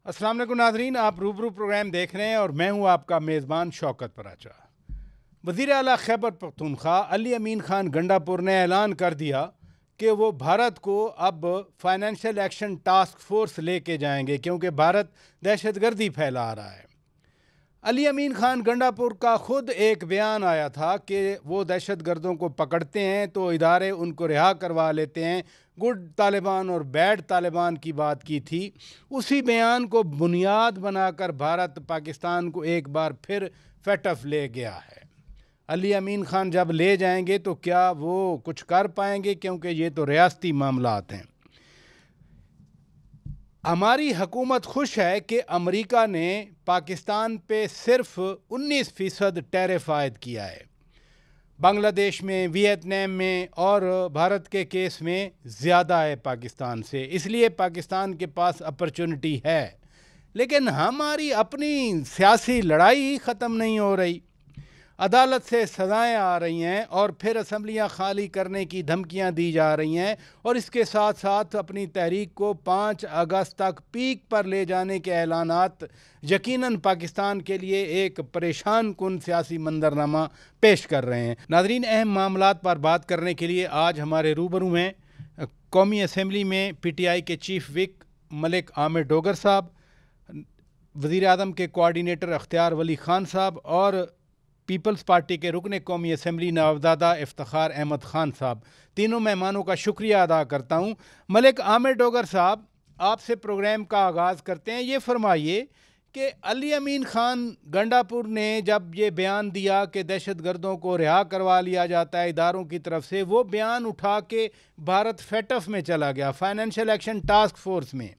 अस्सलाम वालेकुम नाज़रीन, आप रूबरू प्रोग्राम देख रहे हैं और मैं हूं आपका मेज़बान शौकत पराचा। वज़ीर आला खैबर पख्तूनख्वा अली अमीन ख़ान गंडापुर ने ऐलान कर दिया कि वो भारत को अब फाइनेंशियल एक्शन टास्क फोर्स लेके जाएंगे क्योंकि भारत दहशतगर्दी फैला रहा है। अली अमीन ख़ान गंडापुर का ख़ुद एक बयान आया था कि वो दहशतगर्दों को पकड़ते हैं तो इदारे उनको रिहा करवा लेते हैं, गुड तालिबान और बैड तालिबान की बात की थी। उसी बयान को बुनियाद बनाकर भारत पाकिस्तान को एक बार फिर फेटफ ले गया है। अली अमीन ख़ान जब ले जाएंगे तो क्या वो कुछ कर पाएंगे, क्योंकि ये तो रियासती मामलात हैं। हमारी हुकूमत खुश है कि अमेरिका ने पाकिस्तान पे सिर्फ 19% टैरिफ आयद किया है। बांग्लादेश में, वियतनाम में और भारत के केस में ज़्यादा है पाकिस्तान से, इसलिए पाकिस्तान के पास अपॉर्चुनिटी है। लेकिन हमारी अपनी सियासी लड़ाई ही ख़त्म नहीं हो रही। अदालत से सज़ाएँ आ रही हैं और फिर असम्बलियाँ खाली करने की धमकियाँ दी जा रही हैं और इसके साथ साथ अपनी तहरीक को 5 अगस्त तक पीक पर ले जाने के ऐलानात यकीनन पाकिस्तान के लिए एक परेशान कुन सियासी मंजरनामा पेश कर रहे हैं। नाज़रीन, अहम मामलात पर बात करने के लिए आज हमारे रूबरू हैं कौमी असम्बली में PTI के चीफ विप मलिक आमिर डोगर साहब, वज़ीर आज़म के कोऑर्डिनेटर अख्तियार वली ख़ान साहब और पीपल्स पार्टी के रुकन कौमी असम्बली नवाबजादा इफ्तिखार अहमद ख़ान साहब। तीनों मेहमानों का शुक्रिया अदा करता हूँ। मलिक आमिर डोगर साहब, आपसे प्रोग्राम का आगाज़ करते हैं। ये फरमाइए कि अली अमीन ख़ान गंडापुर ने जब ये बयान दिया कि दहशतगर्दों को रिहा करवा लिया जाता है इदारों की तरफ से, वो बयान उठा के भारत फेटफ में चला गया, फाइनेंशियल एक्शन टास्क फोर्स में।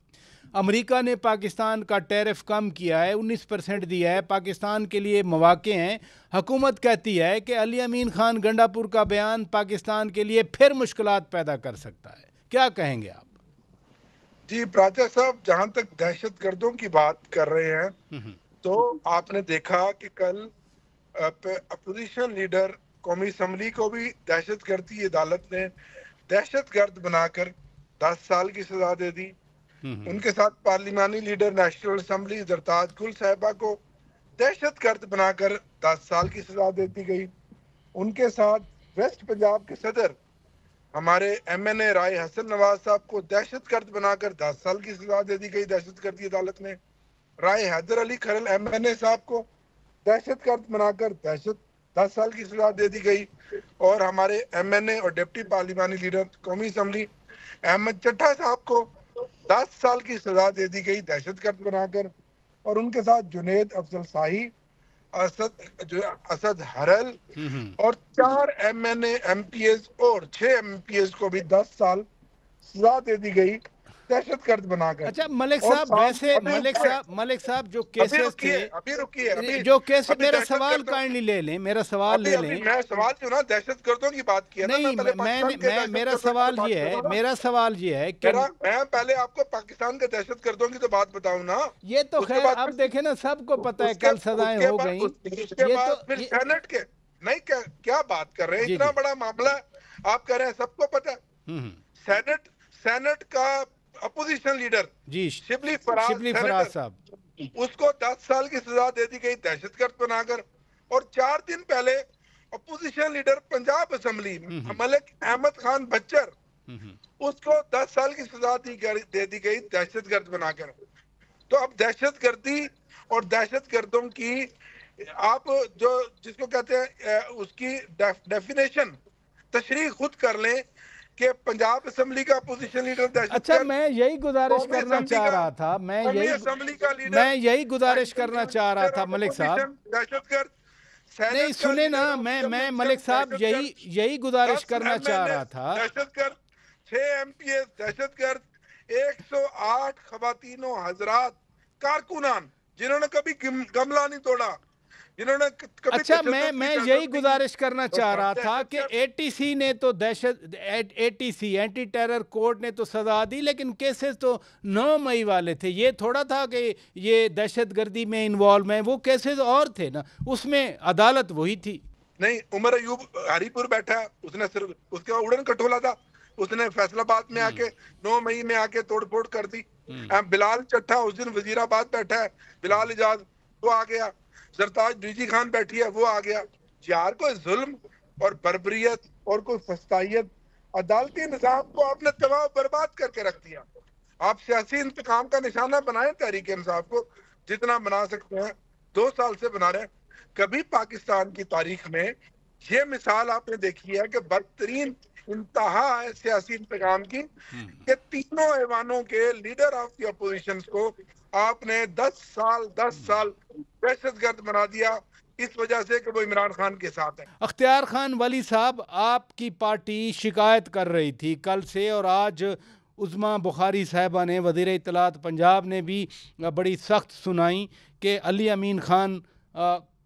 अमेरिका ने पाकिस्तान का टैरिफ कम किया है, 19% दिया है, पाकिस्तान के लिए मौके हैं। हुकूमत कहती है कि अली अमीन ख़ान गंडापुर का बयान पाकिस्तान के लिए फिर मुश्किलात पैदा कर सकता है। क्या कहेंगे आप? जी पराचा साहब, जहां तक दहशतगर्दों की बात कर रहे हैं तो आपने देखा कि कल अपोजिशन लीडर कौमी असम्बली को भी दहशतगर्दी अदालत ने दहशतगर्द बनाकर 10 साल की सजा दे दी। उनके साथ पार्लिमानी लीडर नेशनल असम्बली जरताज गुल साहिबा को दहशतगर्द बनाकर 10 साल की सजा दे दी गई। उनके साथ वेस्ट पंजाब के सदर हमारे MNA राय हसन नवाज साहब को दहशतगर्द बनाकर 10 साल की सजा दे दी गई दहशतगर्दी अदालत ने। राय हैदर अली खरल MNA साहब को दहशतगर्द बनाकर 10 साल की सजा दे दी गई। और हमारे MNA और डिप्टी पार्लिमानी लीडर कौमी असम्बली अहमद चट्टा साहब को 10 साल की सजा दे दी गई दहशतगर्द बनाकर। और उनके साथ जुनेद अफजल शाही, असद हरल और 4 MNA MPs और 6 MPs को भी 10 साल सजा दे दी गई दहशतगर्द बनाकर। अच्छा मलिक साहब, वैसे मलिक साहब जो केसेस थे, अभी रुकिए, जो केस, मेरा सवाल काइंडली ले लें, मेरा सवाल ले लें। मैं सवाल जो ना दहशतगर्दों की बात किया नहीं, मेरा सवाल ये है कि मैं पहले आपको पाकिस्तान के दहशतगर्दों की तो बात बताऊं ना। ये तो खैर अब देखे ना, सबको पता है कल सजाएं हो गई। उसके बाद फिर सेनेट के नहीं, क्या बात कर रहे हैं, इतना बड़ा मामला आप कह रहे हैं, सबको पता है। सेनेट का अपोजिशन लीडर जी शिबली फराज साहब, उसको 10 साल की सजा दे दी गई दहशतगर्द बनाकर। और 4 दिन पहले opposition leader Punjab assembly Malik Ahmad Khan Bachar, उसको 10 साल की सजा दे दी गई दहशतगर्द बनाकर। तो अब दहशतगर्दी और दहशतगर्दों की आप जो जिसको कहते हैं उसकी डेफिनेशन तशरीह खुद कर लें कि पंजाब असम्बली का अपोजिशन लीडर। अच्छा, मैं यही गुजारिश करना चाह रहा था, मैं यही गुजारिश करना चाह रहा था मलिक साहब। दहशतगर्द नहीं सुने ना, मैं मलिक साहब यही गुजारिश करना चाह रहा था। दहशतगर्द 6 MPs दहशतगर्द, 108 खवातीनों हजरात कारकुनान जिन्होंने कभी गमला नहीं तोड़ा, जिन्होंने कभी। अच्छा, मैं यही गुजारिश करना चाह रहा था कि ATC ने तो ATC एंटी टेरर कोर्ट ने तो सजा दी, लेकिन केसेस तो 9 मई वाले थे। ये थोड़ा था कि ये दहशतगर्दी में इन्वॉल्व हैं, वो केसेस और थे ना, उसमें अदालत वही थी। नहीं, उमर अयूब हरीपुर बैठा, उसने सिर्फ उसके उड़न कटोला था, उसने फैसलाबाद में आके 9 मई में आके तोड़फोड़ कर दी। बिलाल चट्टा उस दिन वजीराबाद बैठा है, बिलाल इजाज वो आ गया, सरताज डीजी खान बैठी है वो आ गया। यार कोई जुल्म और बर्बरियत और कोई फस्तायत, अदालती निजाम को आपने तबाह बर्बाद करके रख दिया। आप सियासी इंतकाम का निशाना बनाए तहरीक इंसाफ को, जितना बना सकते हैं, 2 साल से बना रहे हैं। कभी पाकिस्तान की तारीख में ये मिसाल आपने देखी है कि बदतरीन इंतहा है सियासी इंतकाम की, कि तीनों ऐवानों के लीडर ऑफ द अपोजिशन को आपने 10 साल दहशतगर्द बना दिया, इस वजह से कि वो इमरान खान के साथ है। अख्तियार खान वली साहब, आपकी पार्टी शिकायत कर रही थी कल से, और आज उज़्मा बुखारी साहिबा ने, वज़ीर इत्तलात पंजाब ने भी बड़ी सख्त सुनाई कि अली अमीन खान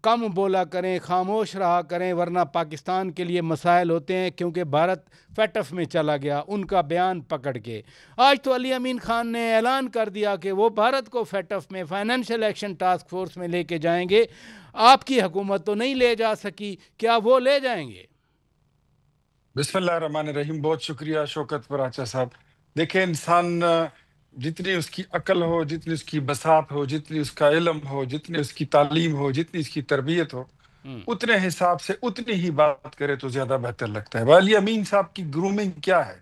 कम बोला करें, खामोश रहा करें, वरना पाकिस्तान के लिए मसाइल होते हैं, क्योंकि भारत फैटफ में चला गया उनका बयान पकड़ के। आज तो अली अमीन खान ने ऐलान कर दिया कि वो भारत को फैटफ में, फाइनेंशियल एक्शन टास्क फोर्स में लेके जाएंगे। आपकी हुकूमत तो नहीं ले जा सकी, क्या वो ले जाएंगे? बिस्मिल्लाहिर्रहमानिर्रहीम। बहुत शुक्रिया शौकत पराचा साहब। देखें, इंसान जितनी उसकी अकल हो, जितनी उसकी बसात हो, जितनी उसका इल्म हो, जितनी उसकी तालीम हो, जितनी उसकी तरबियत हो, उतने हिसाब से उतनी ही बात करे तो ज्यादा बेहतर लगता है। अली अमीन साहब की ग्रूमिंग क्या है?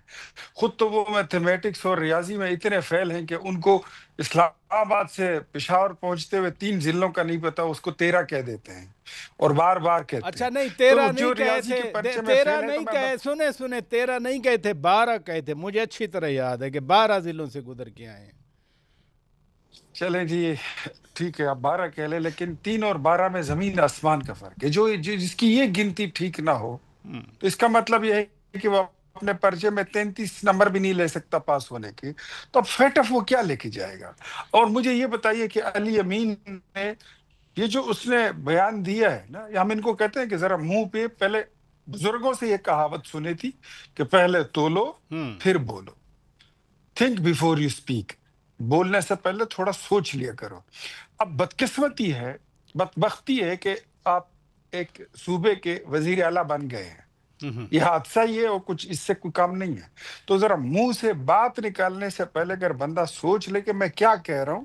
खुद तो वो मैथमेटिक्स और रियाजी में इतने फेल हैं कि उनको इस्लामाबाद से पेशावर पहुंचते हुए 3 जिलों का नहीं पता, उसको 13 कह देते हैं और बार बार कहते अच्छा, हैं। नहीं 13 तो नहीं जो कहे रियाजी के थे, पर्चे में 13 फेल है, नहीं तो कहे, सुने 13 नहीं कहे थे, 12 कहे थे। मुझे अच्छी तरह याद है कि 12 जिलों से गुजर के आए हैं। चलें जी, ठीक है, आप 12 कह ले, लेकिन 3 और 12 में जमीन आसमान का फर्क है। जिसकी ये गिनती ठीक ना हो, तो इसका मतलब यह है कि वो अपने पर्चे में 33 नंबर भी नहीं ले सकता पास होने के, तो अब फैटफ वो क्या लेके जाएगा? और मुझे ये बताइए कि अली अमीन ने ये जो उसने बयान दिया है ना, हम इनको कहते हैं कि जरा मुंह पे, पहले बुजुर्गों से ये कहावत सुनी थी कि पहले तोलो फिर बोलो, थिंक बिफोर यू स्पीक, बोलने से पहले थोड़ा सोच लिया करो। अब बदकिस्मती है, बदबख्ती है कि आप एक सूबे के वजीर आला बन गए हैं। ये हादसा ही है और कुछ इससे कोई काम नहीं है। तो जरा मुंह से बात निकालने से पहले अगर बंदा सोच ले कि मैं क्या कह रहा हूं,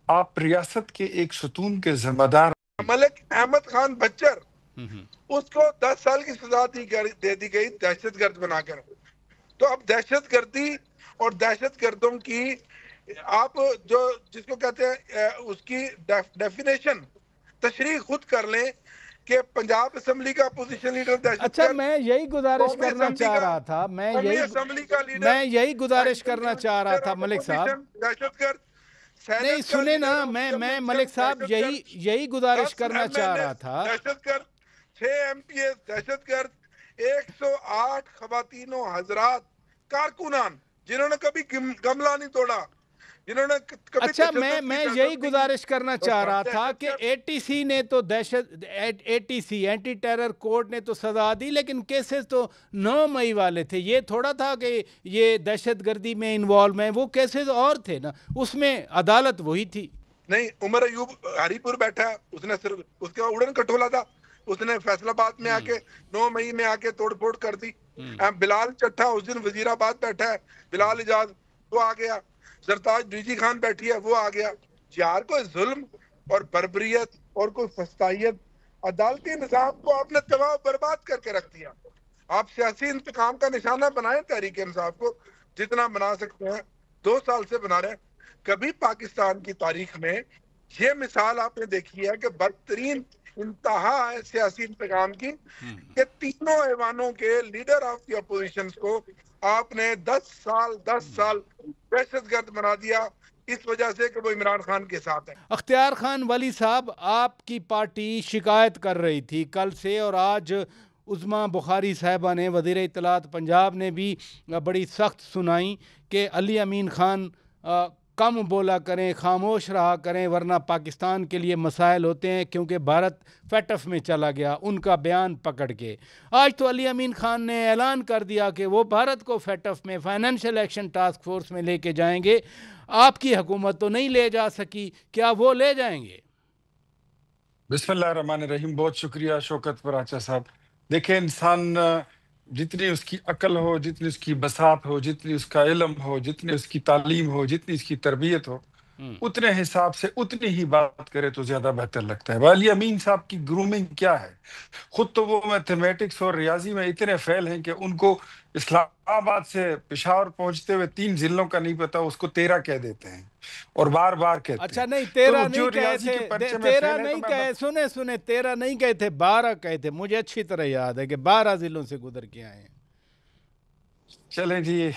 आप रियासत के एक सुतून के जिम्मेदार। मलिक अहमद खान बच्चर, उसको 10 साल की सजा दे दी गई दहशतगर्द बनाकर। तो अब दहशतगर्दी और दहशतगर्दों की आप जिसको कहते हैं उसकी डेफिनेशन, तशरीह खुद कर लें कि पंजाब असेंबली का अपोजिशन लीडर दहशतगर्द। अच्छा, मैं यही गुजारिश करना चाह रहा था, मैं यही गुजारिश करना चाह रहा था मलिक साहब। दहशतगर्द नहीं, सुने ना, मैं मलिक साहब यही गुजारिश करना चाह रहा था। दहशतगर्द 6 MPS दहशतगर्द, 108 खवातीनों हजरात कारकुनान जिन्होंने कभी गमला नहीं तोड़ा, जिन्होंने कभी। अच्छा, मैं यही गुजारिश करना चाह रहा था कि ATC ने तो ATC एंटी टेरर कोर्ट ने तो सजा दी, लेकिन केसेस तो 9 मई वाले थे। ये थोड़ा था कि ये दहशतगर्दी में इन्वॉल्व है, वो केसेस और थे ना, उसमें अदालत वही थी। नहीं, उमर अयूब हरीपुर बैठा है, उसने सिर्फ उसके उड़न कटोला था, उसने फैसलाबाद में आके 9 मई में आके तोड़फोड़ कर दी। बिलाल चट्टा उस दिन वजीराबाद बैठा है, बिलाल इजाज वो आ गया, सरताज डीजी खान बैठी है वो आ गया। यार कोई जुल्म और बर्बरियत और कोई फस्तायत, अदालती निजाम को आपने तबाह बर्बाद करके रख दिया। आप सियासी इंतकाम का निशाना बनाए तहरीक इंसाफ को, जितना बना सकते हैं, 2 साल से बना रहे हैं। कभी पाकिस्तान की तारीख में ये मिसाल आपने देखी है कि बदतरीन इंतहा है सियासी इंतकाम की, कि तीनों ऐवानों के लीडर ऑफ द अपोजिशन को आपने 10 साल दहशतगर्द बना दिया, इस वजह से कि वो इमरान खान के साथ है। अख्तियार खान वली साहब, आपकी पार्टी शिकायत कर रही थी कल से, और आज उज़्मा बुखारी साहिबा ने, वज़ीर इत्तलात पंजाब ने भी बड़ी सख्त सुनाई कि अली अमीन खान कम बोला करें, खामोश रहा करें, वरना पाकिस्तान के लिए मसाइल होते हैं, क्योंकि भारत फैटफ में चला गया उनका बयान पकड़ के। आज तो अली अमीन खान ने ऐलान कर दिया कि वो भारत को फैटफ में, फाइनेंशियल एक्शन टास्क फोर्स में लेके जाएंगे। आपकी हुकूमत तो नहीं ले जा सकी, क्या वो ले जाएंगे? बिस्मिल्लाहिर्रहमानिर्रहीम। बहुत शुक्रिया शौकत पराचा साहब। देखें, इंसान जितनी उसकी अकल हो, जितनी उसकी बसात हो, जितनी उसका इल्म हो, जितनी उसकी तालीम हो, जितनी उसकी तरबियत हो, उतने हिसाब से उतनी ही बात करे तो ज्यादा बेहतर लगता है। वाली अमीन साहब की ग्रूमिंग क्या है? खुद तो वो मैथमेटिक्स और रियाजी में इतने फेल हैं कि उनको इस्लामाबाद से पेशावर पहुंचते हुए 3 जिलों का नहीं पता, उसको 13 कह देते हैं और बार बार कहते अच्छा हैं। नहीं, तो 13 जो नहीं कहे रियाजी थे, के पर्चे में 13 फेल है, तो नहीं मैं कहे, सुने सुने, 13 नहीं कहे थे, 12 कहे थे। मुझे अच्छी तरह याद है कि 12 जिलों से गुजर के आए हैं। चले जी,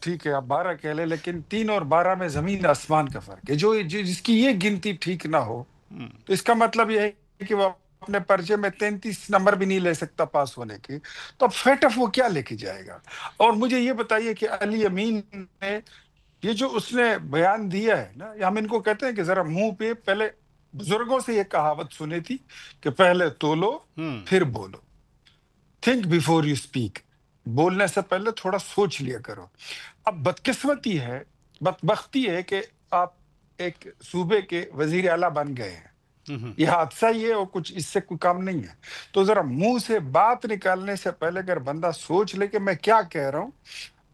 ठीक है, आप 12 कह ले, लेकिन 3 और 12 में जमीन आसमान का फर्क है। जो जिसकी ये गिनती ठीक ना हो, तो इसका मतलब यह है कि वो अपने पर्चे में 33 नंबर भी नहीं ले सकता पास होने की, तो अब फेटफ वो क्या लेके जाएगा? और मुझे ये बताइए कि अली अमीन ने ये जो उसने बयान दिया है ना, हम इनको कहते हैं कि जरा मुंह पे, पहले बुजुर्गों से ये कहावत सुनी थी कि पहले तोलो फिर बोलो, थिंक बिफोर यू स्पीक, बोलने से पहले थोड़ा सोच लिया करो। अब बदकिस्मती है, बदबख्ती है कि आप एक सूबे के वजीर आला बन गए हैं। ये हादसा ही है और कुछ इससे कोई काम नहीं है। तो जरा मुंह से बात निकालने से पहले अगर बंदा सोच ले कि मैं क्या कह रहा हूं।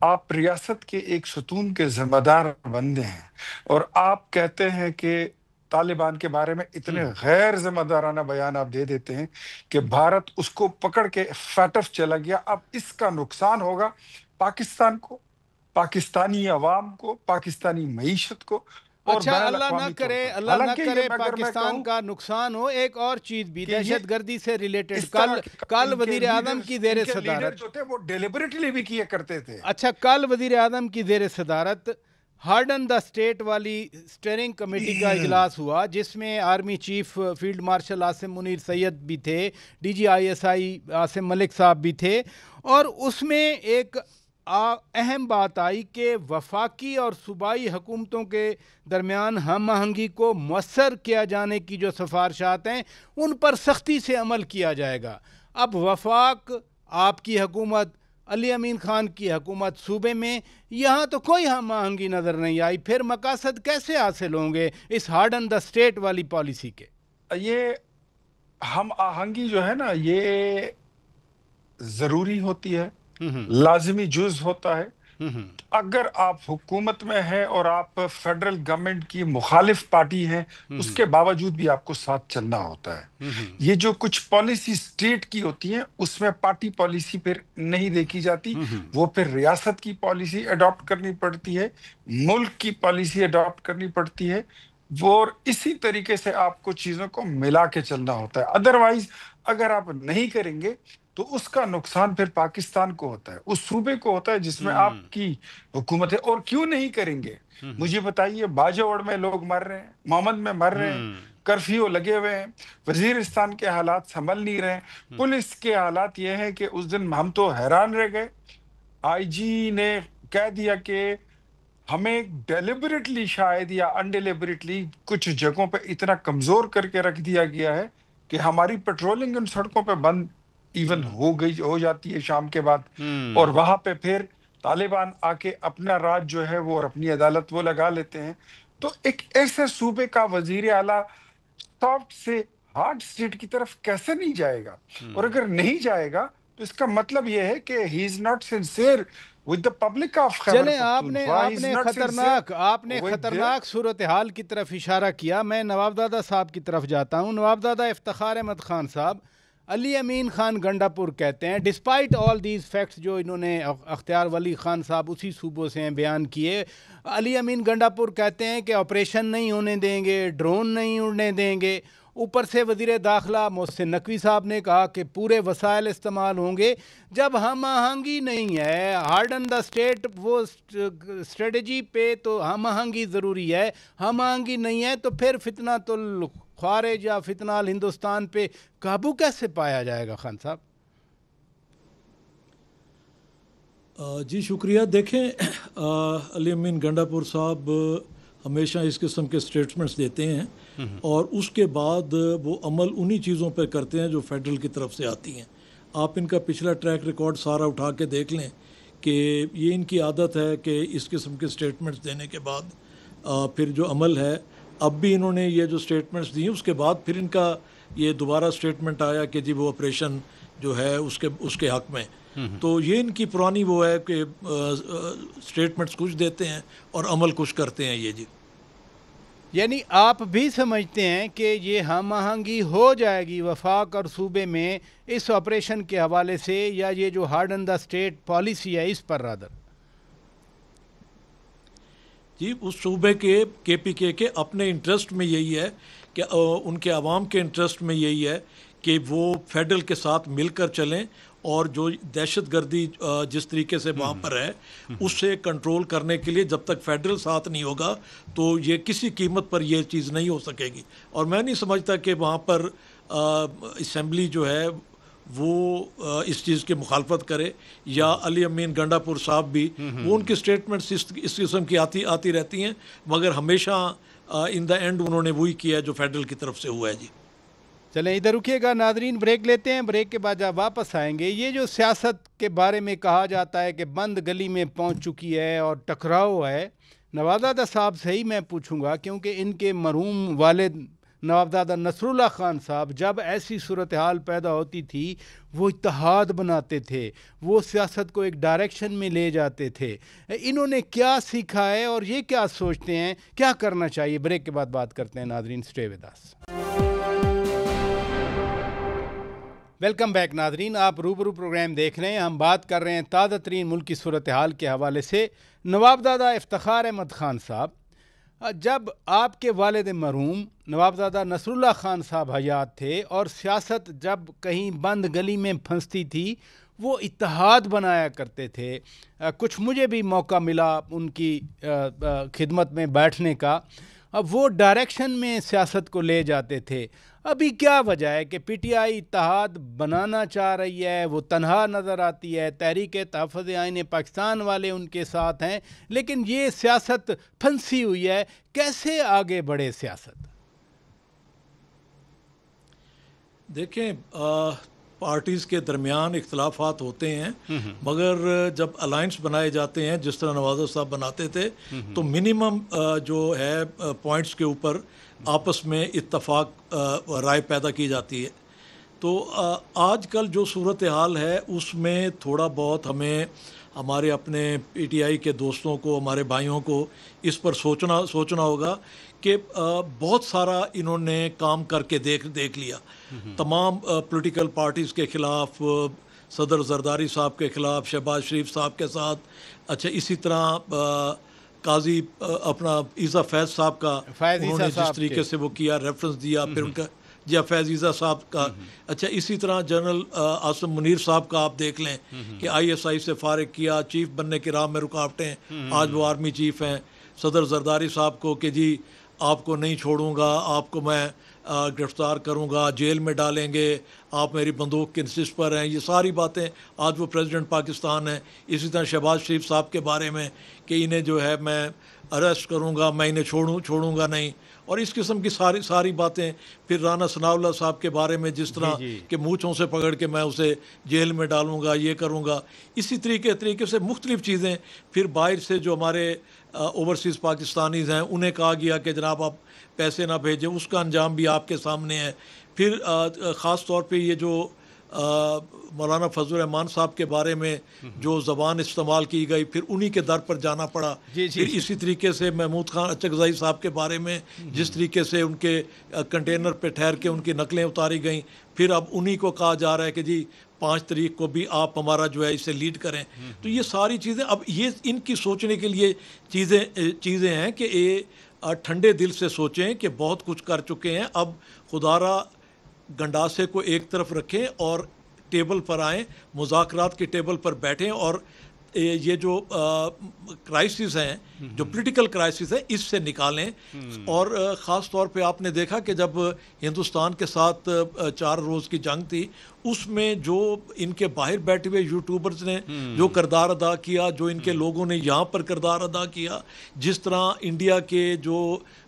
आप रियासत के एक सुतून के जिम्मेदार बंदे हैं और आप कहते हैं कि तालिबान के बारे में इतने गैर जिम्मेदाराना बयान आप दे देते हैं कि भारत उसको पकड़ के फटफ चला गया। अब इसका नुकसान होगा पाकिस्तान को, पाकिस्तानी अवाम को, पाकिस्तानी मईशत को और अच्छा, बैनुल अल्लाह ना अक़वामी तौर करे, पर। अल्लाह ना हालांकि ये करे अगर मैं पाकिस्तान कहूं का नुकसान हो। एक और चीज भी कि ये दहशतगर्दी से रिलेटेड, इस तरह कल इनके वजीर आजम की जेर इनके लीडर सदारत, जो थे वो डेलिबरेटली भी किया करते थे। अच्छा, कल वजीर आजम की जेर सदारत हार्डन द स्टेट वाली स्टेयरिंग कमेटी का इजलास हुआ, जिसमें army chief field marshal Asim Munir Syed भी थे, DGISI आसिम मलिक साहब भी थे। और उसमें एक अहम बात आई कि वफाकी और सूबाई हुकूमतों के दरमियान हम आहंगी को मौसर किया जाने की जो सिफारशात हैं, उन पर सख्ती से अमल किया जाएगा। अब वफाक, आपकी हुकूमत, अली अमीन खान की हुकूमत सूबे में, यहाँ तो कोई हम आहंगी नज़र नहीं आई। फिर मकासद कैसे हासिल होंगे इस हार्डन द स्टेट वाली पॉलिसी के? ये हम आहंगी जो है ना, ये जरूरी होती है, लाजिमी जुज होता है। अगर आप हुकूमत में हैं और आप फेडरल गवर्नमेंट की मुखालिफ पार्टी हैं, उसके बावजूद भी आपको साथ चलना होता है। ये जो कुछ पॉलिसी स्टेट की होती है, उसमें पार्टी पॉलिसी फिर नहीं देखी जाती, वो फिर रियासत की पॉलिसी अडॉप्ट करनी पड़ती है, मुल्क की पॉलिसी अडॉप्ट करनी पड़ती है। वो और इसी तरीके से आपको चीजों को मिला के चलना होता है। अदरवाइज अगर आप नहीं करेंगे तो उसका नुकसान फिर पाकिस्तान को होता है, उस सूबे को होता है जिसमें आपकी हुकूमत है। और क्यों नहीं करेंगे मुझे बताइए? बाजोड़ में लोग मर रहे हैं, मोहम्मद में मर रहे हैं, कर्फ्यू लगे हुए हैं, वजीरिस्तान के हालात संभल नहीं रहे, पुलिस के हालात ये हैं कि उस दिन हम तो हैरान रह गए। IG ने कह दिया कि हमें डेलिबरेटली शायद या अनडेलिबरेटली कुछ जगहों पे इतना कमजोर करके रख दिया गया है कि हमारी पेट्रोलिंग उन सड़कों पे बंद इवन हो जाती है शाम के बाद। और वहां पे फिर तालिबान आके अपना राज जो है वो और अपनी अदालत वो लगा लेते हैं। तो एक ऐसे सूबे का वजीर आला सॉफ्ट से हार्ड स्टेट की तरफ कैसे नहीं जाएगा? और अगर नहीं जाएगा तो इसका मतलब यह है कि he is not sincere with the public of Khyber चले, पख्तूनख्वा। आपने खतरनाक सूरत हाल की तरफ इशारा किया। मैं नवाबदादा साहब की तरफ जाता हूँ। नवाबदादा इफ्तिखार अहमद खान साहब, अली अमीन खान गंडापुर कहते हैं, डिस्पाइट ऑल दीज फैक्ट्स जो इन्होंने अख्तियार वली खान साहब उसी सूबों से हैं बयान किए, अली अमीन गंडापुर कहते हैं कि ऑपरेशन नहीं होने देंगे, ड्रोन नहीं उड़ने देंगे। ऊपर से वज़ीर दाखिला मोहसिन नकवी साहब ने कहा कि पूरे वसाइल इस्तेमाल होंगे। जब हम आहंगी नहीं है, हार्डन द स्टेट वो स्ट्रेटजी पे, तो हम आहंगी ज़रूरी है। हम आहंगी नहीं है तो फिर फितना तो ख्वारिज या फितनाल हिंदुस्तान पे काबू कैसे पाया जाएगा? खान साहब जी शुक्रिया। देखें, अली अमीन गंडापुर साहब हमेशा इस किस्म के स्टेटमेंट्स देते हैं और उसके बाद वो अमल उन्हीं चीज़ों पर करते हैं जो फेडरल की तरफ से आती हैं। आप इनका पिछला ट्रैक रिकॉर्ड सारा उठा के देख लें कि ये इनकी आदत है कि इस किस्म के स्टेटमेंट्स देने के बाद फिर जो अमल है, अब भी इन्होंने ये जो स्टेटमेंट्स दी हैं उसके बाद फिर इनका ये दोबारा स्टेटमेंट आया कि जी वो ऑपरेशन जो है उसके हक में। तो ये इनकी पुरानी वो है कि स्टेटमेंट्स कुछ देते हैं और अमल कुछ करते हैं ये जी। यानी आप भी समझते हैं कि ये हम आहंगी हो जाएगी वफाक और सूबे में इस ऑपरेशन के हवाले से, या ये जो हार्डन द स्टेट पॉलिसी है इस पर रादर? जी उस सूबे के KPK के अपने इंटरेस्ट में यही है कि उनके अवाम के इंटरेस्ट में यही है कि वो फेडरल के साथ मिलकर चलें और जो दहशतगर्दी जिस तरीके से वहाँ पर है उससे कंट्रोल करने के लिए जब तक फेडरल साथ नहीं होगा तो ये किसी कीमत पर ये चीज़ नहीं हो सकेगी। और मैं नहीं समझता कि वहाँ पर असम्बली जो है वो इस चीज़ की मुखालफत करे, या अली अमीन गंडापुर साहब भी, वो उनकी स्टेटमेंट्स इस किस्म की आती रहती हैं, मगर हमेशा इन द एंड उन्होंने वही किया जो फेडरल की तरफ से हुआ है जी। चलें इधर रुकिएगा नाजरीन, ब्रेक लेते हैं, ब्रेक के बाद जब वापस आएंगे ये जो सियासत के बारे में कहा जाता है कि बंद गली में पहुंच चुकी है और टकराव है, नवाबजादा साहब से ही मैं पूछूंगा क्योंकि इनके मरहूम वालिद नवाबजादा नसरुल्लाह खान साहब जब ऐसी सूरत हाल पैदा होती थी वो इत्तेहाद बनाते थे, वो सियासत को एक डायरेक्शन में ले जाते थे। इन्होंने क्या सीखा है और ये क्या सोचते हैं, क्या करना चाहिए? ब्रेक के बाद बात करते हैं नाजरीन, stay with us. Welcome back नाजरीन, आप रूबरू प्रोग्राम देख रहे हैं। हम बात कर रहे हैं ताज़ा तरीन मुल्क की सूरत हाल के हवाले से। नवाबजादा इफ्तिखार अहमद खान साहब, जब आपके वालिद मरहूम नवाबजादा नसरुल्लाह खान साहब हयात थे और सियासत जब कहीं बंद गली में फंसती थी वो इत्तेहाद बनाया करते थे। कुछ मुझे भी मौका मिला उनकी खिदमत में बैठने का। अब वो डायरेक्शन में सियासत को ले जाते थे। अभी क्या वजह है कि PTI इत्तेहाद बनाना चाह रही है, वो तनहा नज़र आती है, तहरीक-ए-तहफ़्फ़ुज़ आईन पाकिस्तान वाले उनके साथ हैं, लेकिन ये सियासत फंसी हुई है। कैसे आगे बढ़े सियासत? देखें, पार्टीज़ के दरमियान इख्तलाफात होते हैं, मगर जब अलायंस बनाए जाते हैं जिस तरह नवाज़ साहब बनाते थे तो मिनिमम जो है पॉइंट्स के ऊपर आपस में इत्तफाक राय पैदा की जाती है। तो आजकल जो सूरत हाल है उसमें थोड़ा बहुत हमें हमारे अपने PTI के दोस्तों को, हमारे भाइयों को इस पर सोचना होगा कि बहुत सारा इन्होंने काम करके देख लिया। तमाम पॉलिटिकल पार्टीज़ के ख़िलाफ़, सदर जरदारी साहब के ख़िलाफ़, शहबाज शरीफ साहब के साथ, अच्छा इसी तरह काजी अपना ईसा फैज़ साहब का उन्होंने जिस तरीके से वो किया, रेफरेंस दिया, फिर उनका जी फैज़ ईसा साहब का, अच्छा इसी तरह जनरल आसिम मुनीर साहब का आप देख लें कि ISI से फारिग किया, चीफ बनने की राह में रुकावटें, आज वो आर्मी चीफ हैं। सदर जरदारी साहब को कि जी आपको नहीं छोड़ूंगा, आपको मैं गिरफ्तार करूंगा, जेल में डालेंगे, आप मेरी बंदूक के नशिश पर हैं, ये सारी बातें, आज वो प्रेसिडेंट पाकिस्तान है। इसी तरह शहबाज शरीफ साहब के बारे में कि इन्हें जो है मैं अरेस्ट करूंगा, मैं इन्हें छोड़ूंगा नहीं, और इस किस्म की सारी बातें। फिर राना सनाउल्लाह साहब के बारे में जिस तरह के मूँछों से पकड़ के मैं उसे जेल में डालूंगा, ये करूंगा, इसी तरीके से मुख्तलिफ़ चीज़ें। फिर बाहर से जो हमारे ओवरसीज़ पाकिस्तानीज़ हैं उन्हें कहा गया कि जनाब आप पैसे ना भेजें, उसका अंजाम भी आपके सामने है। फिर ख़ास तौर पे ये जो मौलाना फजल रहमान साहब के बारे में जो ज़बान इस्तेमाल की गई, फिर उन्हीं के दर पर जाना पड़ा। फिर इसी तरीके से महमूद खान अचकज़ई साहब के बारे में जिस तरीके से उनके कंटेनर पे ठहर के उनकी नकलें उतारी गईं, फिर अब उन्हीं को कहा जा रहा है कि जी 5 तारीख को भी आप हमारा जो है इसे लीड करें। तो ये सारी चीज़ें अब ये इनकी सोचने के लिए चीज़ें हैं कि ये ठंडे दिल से सोचें कि बहुत कुछ कर चुके हैं, अब खुदारा गंडासे को एक तरफ रखें और टेबल पर आएँ, मुज़ाकरात की टेबल पर बैठें और ये जो क्राइसिस हैं, जो पॉलिटिकल क्राइसिस है, इससे निकालें। और ख़ास तौर पे आपने देखा कि जब हिंदुस्तान के साथ 4 रोज़ की जंग थी, उसमें जो इनके बाहर बैठे हुए यूट्यूबर्स ने जो किरदार अदा किया, जो इनके लोगों ने यहाँ पर किरदार अदा किया, जिस तरह इंडिया के जो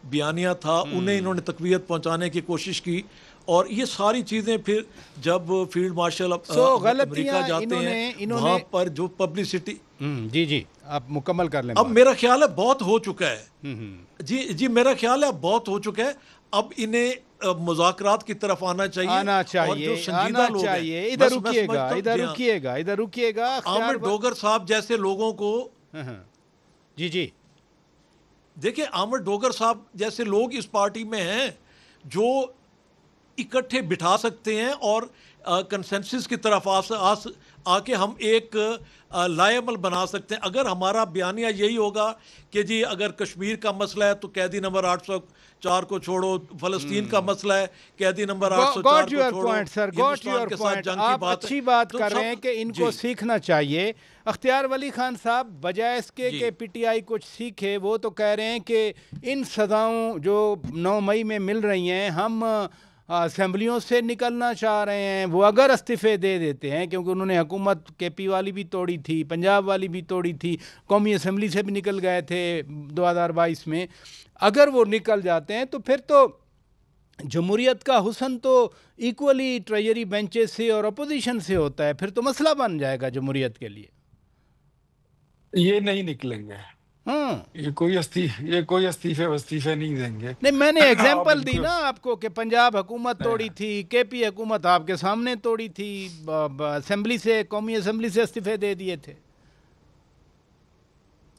बयानिया था उन्हें इन्होंने तक़वियत पहुँचाने की कोशिश की, और ये सारी चीज़ें फिर जब फील्ड मार्शल अमेरिका जाते हैं वहाँ पर जो पब्लिसिटी। जी आप मुकम्मल कर लें। अब मेरा ख्याल है बहुत हो चुका है। जी मेरा ख्याल है अब बहुत हो चुका है। अब इन्हें मुज़ाकरात की तरफ आना चाहिए और जो संजीदा लोग हैं, इधर रुकिएगा इधर रुकिएगा इधर रुकिएगा। आमिर डोगर साहब जैसे लोगों को, जी जी देखिए आमिर डोगर साहब जैसे लोग इस पार्टी में हैं जो इकट्ठे बिठा सकते हैं और कंसेंसस की तरफ आके हम एक लाएमल बना सकते हैं। अगर हमारा बयानिया यही होगा कि जी अगर कश्मीर का मसला है तो कैदी नंबर 804 को छोड़ो, फ़लस्तीन का मसला है कैदी नंबर 804 को छोड़ो, हिंदुस्तान के साथ जंग की बात अच्छी बात कर रहे हैं कि इनको सीखना चाहिए। अख्तियार वली खान साहब बजाय इसके कि पीटीआई कुछ सीखे, वो तो कह रहे हैं कि इन सज़ाओं जो 9 मई में मिल रही हैं, हम असेंबलियों से निकलना चाह रहे हैं। वो अगर इस्तीफ़े दे देते हैं, क्योंकि उन्होंने हुकूमत केपी वाली भी तोड़ी थी, पंजाब वाली भी तोड़ी थी, कौमी असम्बली से भी निकल गए थे 2022 में, अगर वो निकल जाते हैं तो फिर तो जमहूरियत का हुसन तो इक्वली ट्रेजरी बेंचेस से और अपोजिशन से होता है, फिर तो मसला बन जाएगा जमहूरियत के लिए। ये नहीं निकलेंगे, ये कोई इस्तीफे नहीं देंगे। नहीं, मैंने एग्जांपल दी ना आपको कि पंजाब हुकूमत तोड़ी थी, केपी हुकूमत आपके सामने तोड़ी थी, असेंबली से, कौमी असेंबली से इस्तीफे दे दिए थे।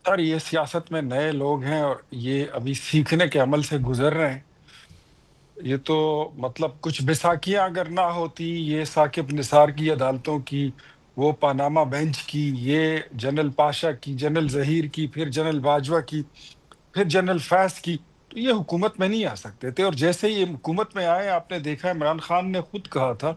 सर ये सियासत में नए लोग हैं और ये अभी सीखने के अमल से गुजर रहे हैं। ये तो मतलब कुछ बैसाखियां अगर ना होती, ये साकिब निसार की अदालतों की, वो पानामा बेंच की, ये जनरल पाशा की, जनरल जहीर की, फिर जनरल बाजवा की, फिर जनरल फैज की, तो ये हुकूमत में नहीं आ सकते थे। और जैसे ही ये हुकूमत में आए, आपने देखा इमरान खान ने खुद कहा था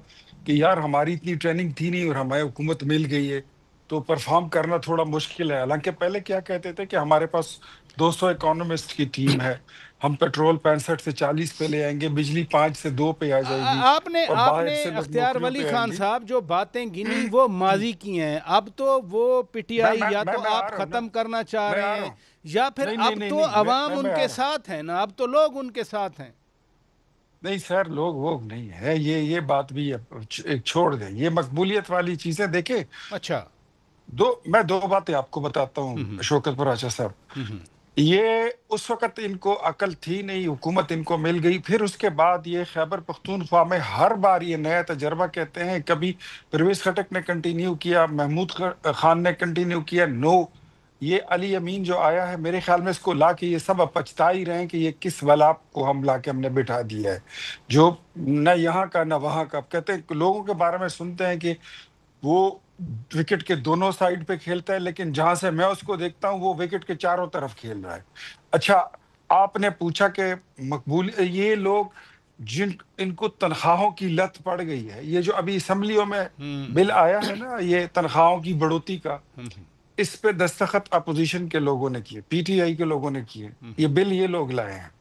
कि यार हमारी इतनी ट्रेनिंग थी नहीं और हमें हुकूमत मिल गई है तो परफॉर्म करना थोड़ा मुश्किल है। हालांकि पहले क्या कहते थे कि हमारे पास 200 इकोनॉमिस्ट की टीम है, हम पेट्रोल 65 से 40 पे ले आएंगे, बिजली 5 से 2 पे आ जाएगी। आपने अख्तियार वली खान साहब जो बातें गिनी वो माजी की हैं। अब तो वो पीटीआई या तो आप खत्म करना चाह रहे हैं या फिर अब तो अवाम उनके साथ है ना, अब तो लोग उनके साथ हैं। नहीं सर, लोग वो नहीं है, ये बात भी एक छोड़ दें, ये मकबूलियत वाली चीजें देखे। अच्छा, मैं दो बातें आपको बताता हूँ शौकत पराचा साहब। ये उस वक्त इनको अकल थी नहीं, हुकूमत इनको मिल गई, फिर उसके बाद ये खैबर पख्तूनख्वा में हर बार ये नया तजर्बा कहते हैं। कभी परवेज खटक ने कंटिन्यू किया, महमूद खान ने कंटिन्यू किया, नो, ये अली अमीन जो आया है, मेरे ख्याल में इसको ला के ये सब अब पछता ही रहे हैं कि ये किस वला को हम ला के हमने बिठा दिया है, जो न यहाँ का न वहाँ का। कहते हैं लोगों के बारे में सुनते हैं कि वो विकेट के दोनों साइड पे खेलता है, लेकिन जहां से मैं उसको देखता हूं वो विकेट के चारों तरफ खेल रहा है। अच्छा, आपने पूछा कि मकबूल, ये लोग जिन इनको तनख्वाहों की लत पड़ गई है, ये जो अभी असेंबलियों में बिल आया है ना, ये तनख्वाहों की बढ़ोतरी का, इस पे दस्तखत अपोजिशन के लोगों ने किए, पीटीआई के लोगों ने किए। ये बिल ये लोग लाए हैं,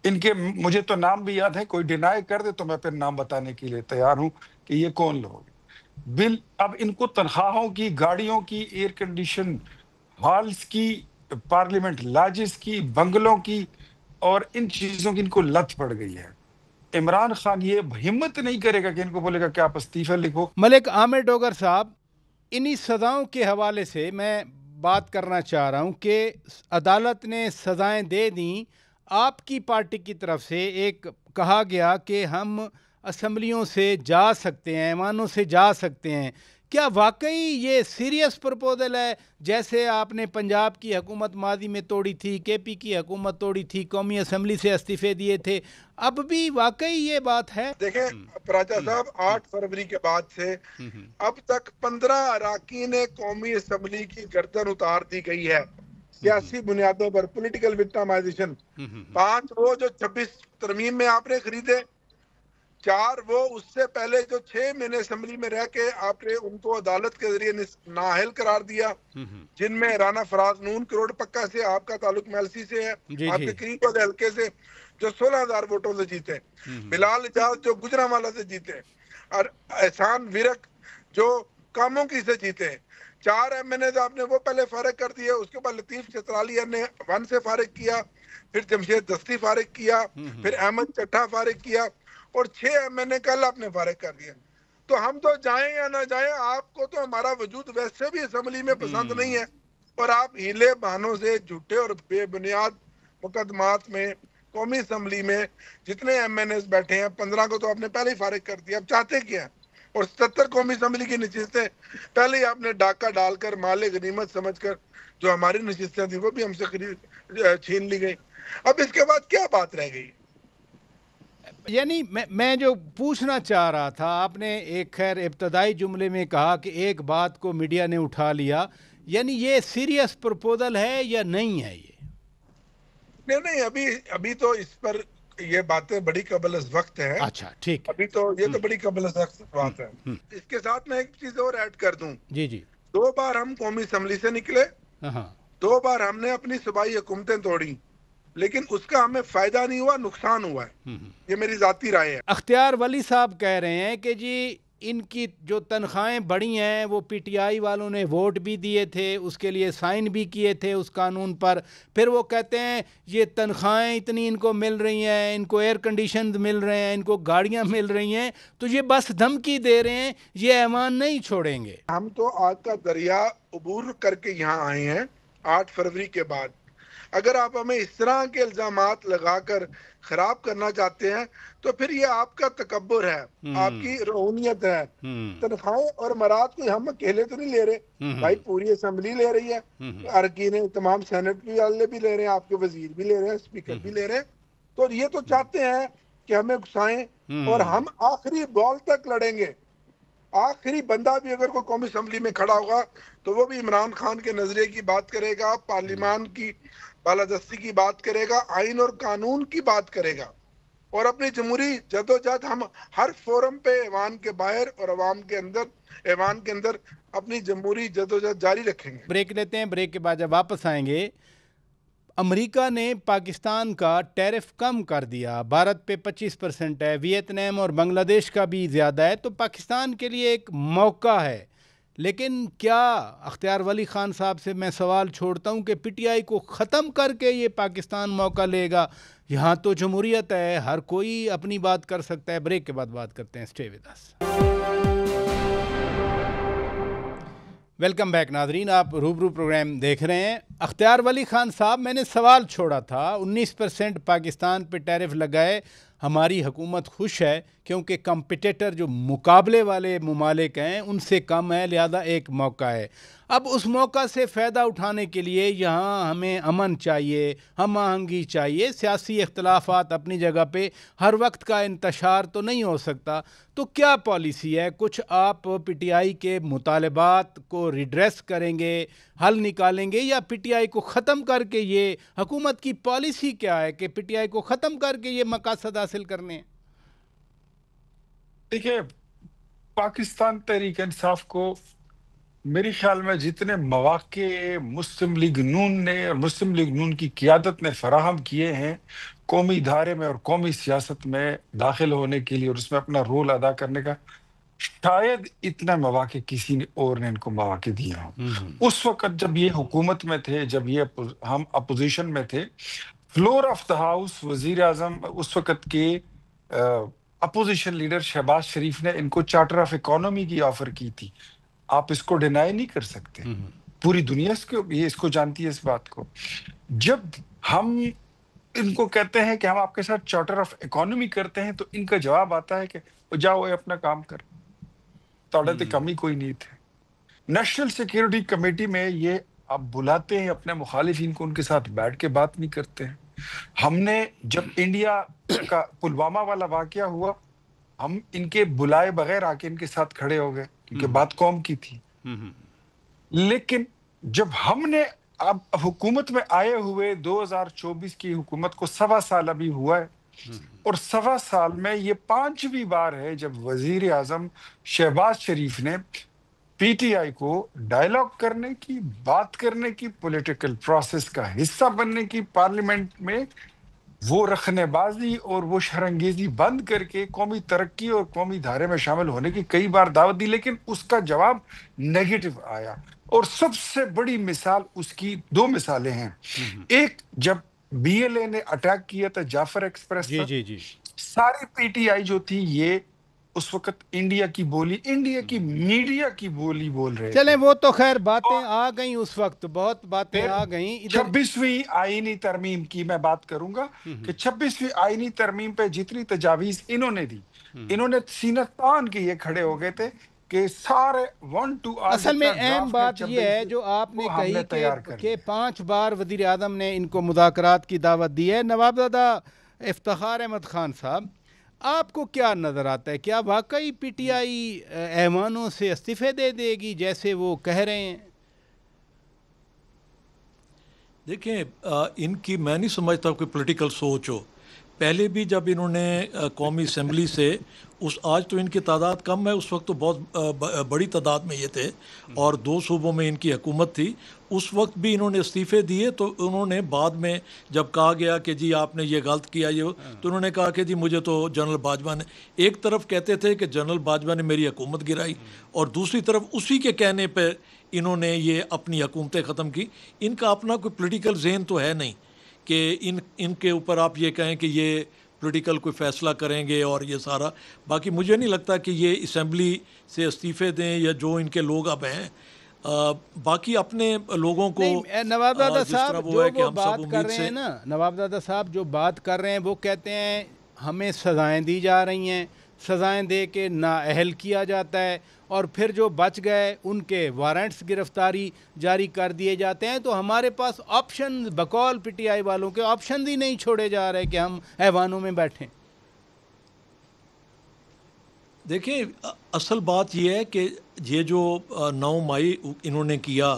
इनके मुझे तो नाम भी याद है, कोई डिनाई कर दे तो मैं फिर नाम बताने के लिए तैयार हूं कि ये कौन लोग बिल। अब इनको तनख्वाहों की, गाड़ियों की, एयर कंडीशन हॉल्स की, पार्लियामेंट लॉजेस की, बंगलों की और इन चीजों की इनको लत पड़ गई है। इमरान खान ये हिम्मत नहीं करेगा कि इनको बोलेगा कि आप इस्तीफा लिखो। मलिक आमिर डोगर साहब, इन्हीं सज़ाओं के हवाले से मैं बात करना चाह रहा हूं कि अदालत ने सज़ाएं दे दी, आपकी पार्टी की तरफ से एक कहा गया कि हम असेंबलियों से जा सकते हैं, ऐवानों से जा सकते हैं। क्या वाकई ये सीरियस प्रपोजल है? जैसे आपने पंजाब की हुकूमत माजी में तोड़ी थी, केपी की हुकूमत तोड़ी थी, कौमी असेंबली से इस्तीफे दिए थे, अब भी वाकई ये बात है? देखें पराचा साहब, 8 फरवरी के बाद से अब तक 15 अराकीन कौमी असेंबली की गर्दन उतार दी गई है सियासी बुनियादों पर, पॉलिटिकल विक्टिमाइजेशन। 5 वो जो 26 तरमीम में आपने खरीदे, 4 वो उससे पहले जो 6 महीने असेंबली में रह के आपने उनको अदालत के जरिए नाअहल करार दिया, जिनमें राना फराज नून करोड़ पक्का से आपका ताल्लुक मेलसी से है, आपके करीब वाले हल्के से जो 16,000 वोटों से जीते, बिलाल इजाज जो गुजरांवाला से जीते, और एहसान विरक जो कामों की से जीते। 4 एमएनए आपने वो पहले फारिग कर दिए, उसके बाद लतीफ चतरालिया ने 1 से फारिग किया, फिर जमशेद दस्ती फारिग किया, फिर अहमद चट्टा फारिग किया, और 6 एमएनए कल आपने फारिग कर दिया। तो हम तो जाएं या ना जाएं, आपको तो हमारा वजूद वैसे भी असेंबली में पसंद नहीं है, और आप हीले बहानों से झूठे और बेबुनियाद मुकदमात में कौमी असम्बली में जितने MNAs बैठे हैं 15 को तो आपने पहले ही फारिग कर दिया, अब चाहते क्या है? और 77 कौमी असम्बली की नशिस्तें पहले ही आपने डाका डालकर माले गनीमत समझकर जो हमारी नशिस्तें थी वो भी हमसे छीन ली गई। अब इसके बाद क्या बात रह गई? यानी मैं जो पूछना चाह रहा था, आपने एक खैर इब्तदाई जुमले में कहा कि एक बात को मीडिया ने उठा लिया, यानी ये सीरियस प्रपोजल है या नहीं है? ये नहीं, अभी तो इस पर ये बातें बड़ी कबल वक्त है। अच्छा, ठीक है। अभी तो ये तो बड़ी कबल वक्त बात है। इसके साथ मैं एक चीज और ऐड कर दूं। जी जी। 2 बार हम कौमी असम्बली से निकले, हाँ। 2 बार हमने अपनी सूबाई हुकूमतें तोड़ी, लेकिन उसका हमें फायदा नहीं हुआ, नुकसान हुआ है। ये मेरी जाती राय है। अख्तियार वली साहब कह रहे हैं कि जी इनकी जो तनख्वाहें बढ़ी हैं वो PTI वालों ने वोट भी दिए थे, उसके लिए साइन भी किए थे उस कानून पर। फिर वो कहते हैं ये तनख्वाहें इतनी इनको मिल रही हैं, इनको एयर कंडीशन मिल रहे हैं, इनको गाड़ियां मिल रही हैं, तो ये बस धमकी दे रहे हैं, ये ऐवान नहीं छोड़ेंगे। हम तो आग का दरिया अबूर करके यहाँ आए हैं 8 फरवरी के बाद। अगर आप हमें इस तरह के इल्जामात लगाकर खराब करना चाहते हैं तो फिर ये आपका तकब्बुर है, आपकी रूहनियत है। तनख्वाहें और मराद कोई हम अकेले तो नहीं ले रहे भाई, पूरी असम्बली ले रही है, अरकीन तमाम सेनेट वाले भी ले रहे हैं, आपके वजीर भी ले रहे हैं, स्पीकर भी ले रहे हैं। तो ये तो चाहते हैं कि हमें घुसाएं और हम आखिरी बॉल तक लड़ेंगे। आखिरी बंदा भी अगर कोई कौमी असम्बली में खड़ा होगा तो वो भी इमरान खान के नजरिए की बात करेगा, पार्लियामान की बालादस्ती की बात करेगा, आइन और कानून की बात करेगा, और अपनी जमहूरी जदोजहद हम हर फोरम पे ऐवान के बाहर और अवाम के अंदर, ऐवान के अंदर अपनी जमहूरी जदोजहद जारी रखेंगे। ब्रेक लेते हैं, ब्रेक के बाद जब वापस आएंगे, अमेरिका ने पाकिस्तान का टैरिफ कम कर दिया, भारत पे 25% है, वियतनाम और बांग्लादेश का भी ज़्यादा है, तो पाकिस्तान के लिए एक मौका है। लेकिन क्या अख्तियार वली खान साहब से मैं सवाल छोड़ता हूं कि PTI को ख़त्म करके ये पाकिस्तान मौका लेगा? यहाँ तो जमहूरियत है, हर कोई अपनी बात कर सकता है। ब्रेक के बाद बात करते हैं, stay with us. Welcome back नाजरीन, आप रूबरू प्रोग्राम देख रहे हैं। अख्तियार वली खान साहब, मैंने सवाल छोड़ा था, 19% पाकिस्तान पे टैरिफ लगाए, हमारी हुकूमत खुश है क्योंकि कंपिटिटर जो मुकाबले वाले मुमालिक हैं उनसे कम है, लिहाजा एक मौका है। अब उस मौका से फ़ायदा उठाने के लिए यहाँ हमें अमन चाहिए, हम आहंगी चाहिए। सियासी इख्तलाफात अपनी जगह पे, हर वक्त का इंतशार तो नहीं हो सकता। तो क्या पॉलिसी है? कुछ आप PTI के मुतालबात को रिड्रेस करेंगे, हल निकालेंगे, या PTI को ख़त्म करके ये हुकूमत की पॉलिसी क्या है कि PTI को ख़त्म करके ये मकासद हासिल करने हैं? देखिए, पाकिस्तान तहरीक इंसाफ को मेरे ख्याल में जितने मौके मुस्लिम लीग नून ने और मुस्लिम लीग नून की क़ियादत ने फराहम किए हैं कौमी इदारे में और कौमी सियासत में दाखिल होने के लिए और उसमें अपना रोल अदा करने का, शायद इतना मौके किसी ने और ने इनको मौके दिए हों। उस वक्त जब ये हुकूमत में थे, जब ये हम अपोजिशन में थे, फ्लोर ऑफ द हाउस वजीर आजम उस वक्त के अपोजिशन लीडर शहबाज शरीफ ने इनको चार्टर ऑफ इकोनॉमी की ऑफर की थी। आप इसको डिनाई नहीं कर सकते, पूरी दुनिया इसको जानती है इस बात को। जब हम इनको कहते हैं कि हम आपके साथ चार्टर ऑफ इकोनॉमी करते हैं तो इनका जवाब आता है कि जाओ अपना काम कर, तो कमी कोई नहीं थे। नेशनल सिक्योरिटी कमेटी में ये आप बुलाते हैं अपने मुखालिफिन को, उनके साथ बैठ के बात नहीं करते हैं। हमने जब इंडिया का पुलवामा वाला वाकया हुआ, हम इनके बुलाए बगैर आके इनके साथ खड़े हो गए क्योंकि बात कौम की थी। लेकिन जब हमने अब हुकूमत में आए हुए 2024 की हुकूमत को 1.25 साल अभी हुआ है, और 1.25 साल में ये 5वीं बार है जब वजीर आजम शहबाज शरीफ ने PTI को डायलॉग करने की, बात करने की, पॉलिटिकल प्रोसेस का हिस्सा बनने की, पार्लियामेंट में वो रखनेबाजी और वो शरंगेजी बंद करके कौमी तरक्की और कौमी धारे में शामिल होने की कई बार दावत दी, लेकिन उसका जवाब नेगेटिव आया। और सबसे बड़ी मिसाल उसकी 2 मिसालें हैं। एक, जब BLA ने अटैक किया था जाफर एक्सप्रेस पर, जी। सारी PTI जो थी ये उस वक्त इंडिया की बोली, इंडिया की मीडिया की बोली बोल रहे चलें थे। वो तो खैर बातें और आ गई, उस वक्त बहुत बातें फिर आ गई इधर। 26वीं आईनी तरमीम की मैं बात करूंगा कि 26वीं आईनी तरमीम पे जितनी तजावीज इन्होंने दी, इन्होंने सीना तान के ये खड़े हो गए थे कि सारे 1 to R असल में जितना अहम ड्राफ्ट है बात यह है 26 जो आपने वो कही हमने तैयार कर कि लिया। 5 बार वज़ीर आज़म ने इनको मुज़ाकरात की दावत दी है। नवाबज़ादा इफ्तिखार अहमद खान साहब, आपको क्या नज़र आता है, क्या वाकई पीटीआई ऐवानों से इस्तीफ़े दे देगी जैसे वो कह रहे हैं? देखें, इनकी मैं नहीं समझता कोई पॉलिटिकल सोच हो। पहले भी जब इन्होंने कौमी असम्बली से आज तो इनकी तादाद कम है, उस वक्त तो बहुत बड़ी तादाद में ये थे और 2 सूबों में इनकी हुकूमत थी। उस वक्त भी इन्होंने इस्तीफ़े दिए तो उन्होंने बाद में जब कहा गया कि जी आपने ये गलत किया ये, तो उन्होंने कहा कि जी मुझे तो जनरल बाजवा ने, एक तरफ कहते थे कि जनरल बाजवा ने मेरी हुकूमत गिराई और दूसरी तरफ उसी के कहने पर इन्होंने ये अपनी हुकूमतें ख़त्म की। इनका अपना कोई पॉलिटिकल ज़हन तो है नहीं कि इनके ऊपर आप ये कहें कि ये पॉलिटिकल कोई फ़ैसला करेंगे और ये सारा। बाकी मुझे नहीं लगता कि ये असम्बली से इस्तीफ़े दें या जो इनके लोग अब हैं। बाकी अपने लोगों को नवाबज़ादा साहब जो वो बात सब कर रहे हैं ना, नवाबज़ादा साहब जो बात कर रहे हैं वो कहते हैं हमें सज़ाएं दी जा रही हैं, सज़ाएं दे के नाअहल किया जाता है और फिर जो बच गए उनके वारंट्स गिरफ्तारी जारी कर दिए जाते हैं। तो हमारे पास ऑप्शन, बकौल पीटीआई वालों के ऑप्शन ही नहीं छोड़े जा रहे कि हम ऐवानों में बैठें। देखिए, असल बात यह है कि ये जो 9 मई इन्होंने किया,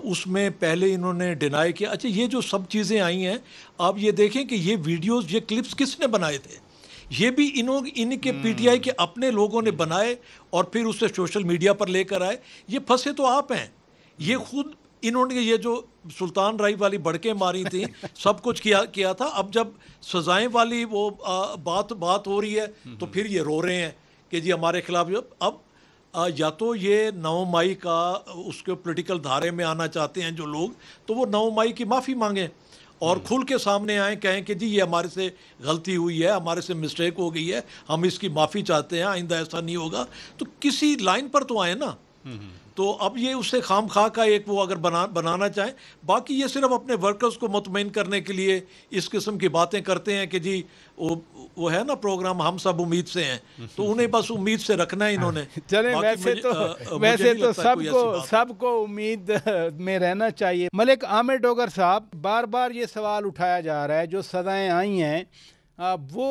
उसमें पहले इन्होंने डिनाई किया। अच्छा, ये जो सब चीज़ें आई हैं, आप ये देखें कि ये वीडियोस, ये क्लिप्स किसने बनाए थे? ये भी इनके पीटीआई के अपने लोगों ने बनाए और फिर उसे सोशल मीडिया पर लेकर आए। ये फंसे तो आप हैं। ये खुद इन्होंने ये जो सुल्तान राय वाली बड़कें मारी थी, सब कुछ किया था। अब जब सजाएं वाली वो बात हो रही है तो फिर ये रो रहे हैं कि जी हमारे खिलाफ। अब या तो ये 9 मई का उसके पॉलिटिकल धारे में आना चाहते हैं जो लोग, तो वो 9 मई की माफ़ी मांगें और खुल के सामने आए, कहें कि जी ये हमारे से गलती हुई है, हमारे से मिस्टेक हो गई है, हम इसकी माफ़ी चाहते हैं, आइंदा ऐसा नहीं होगा। तो किसी लाइन पर तो आए ना। तो अब ये उससे खाम खा का एक वो अगर बनाना चाहें, बाकी ये सिर्फ अपने वर्कर्स को मुतमईन करने के लिए इस किस्म की बातें करते हैं कि जी वो है ना प्रोग्राम हम सब उम्मीद से हैं, तो उन्हें बस उम्मीद से रखना है इन्होंने। चलें, वैसे तो सबको उम्मीद में रहना चाहिए। मलिक आमिर डोगर साहब, बार बार ये सवाल उठाया जा रहा है जो सज़ाएं आई हैं वो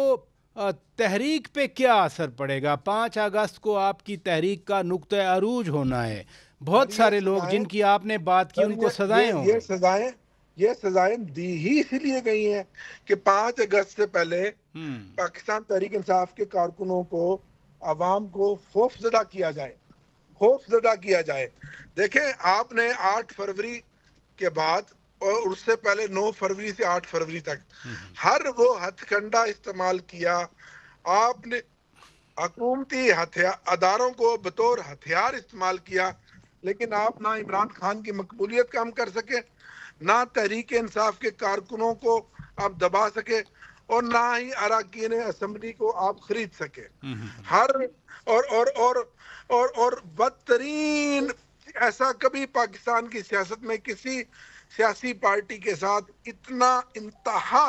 तहरीक पे क्या असर पड़ेगा? 5 अगस्त को आपकी तहरीक का नुक्ते अरूज होना है। बहुत सारे लोग जिनकी आपने बात की उनको सजाएं होंगी। ये सजाएं दी ही इसलिए गई हैं कि 5 अगस्त से पहले पाकिस्तान तहरीक इंसाफ के कारकुनों को, आवाम को खौफजदा किया जाए। देखें, आपने 8 फरवरी के बाद और उससे पहले 9 फरवरी से 8 फरवरी तक हर वो हथकंडा इस्तेमाल किया। आपने हुकूमती अदारों को बतौर हथियार इस्तेमाल किया, लेकिन आप ना इमरान खान की मकबूलियत कम कर सके, ना तहरीक इंसाफ के कारकुनों को आप दबा सके और ना ही अरकान असम्बली को आप खरीद सके। हर और बदतरीन, ऐसा कभी पाकिस्तान की सियासत में किसी सियासी पार्टी के साथ इतना इंतहा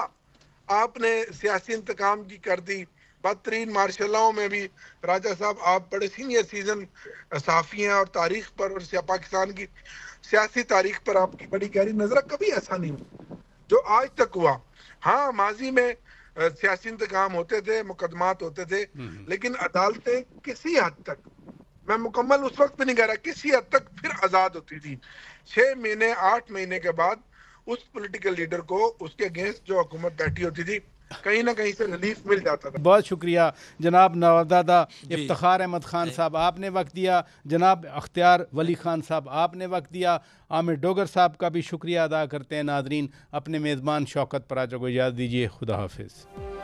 आपने सियासी इंतकाम की कर दी। बदतरीन मार्शलों में भी, राजा साहब आप बड़े सीनियर सीजन सहाफ़ी हैं और तारीख पर और पाकिस्तान की सियासी तारीख पर आपकी बड़ी गहरी नजर, कभी ऐसा नहीं हुआ जो आज तक हुआ। हाँ, माजी में सियासी इंतकाम होते थे, मुकदमात होते थे, लेकिन अदालतें किसी हद तक, मैं मुकम्मल उस वक्त भी नहीं कह रहा, किसी हद तक फिर आजाद होती थी। 6 महीने 8 महीने के बाद उस पॉलिटिकल लीडर को उसके अगेंस्ट जो हुकूमत बैठी होती थी, कहीं ना कहीं से रिलीफ मिल जाता था। बहुत शुक्रिया जनाब नवाबज़ादा इफ्तिखार अहमद खान साहब, आपने वक्त दिया। जनाब अख्तियार वली खान साहब, आपने वक्त दिया। आमिर डोगर साहब का भी शुक्रिया अदा करते हैं। नाजरीन, अपने मेज़बान शौकत पराचा को इजाज़त दीजिए। खुदा हाफिज़।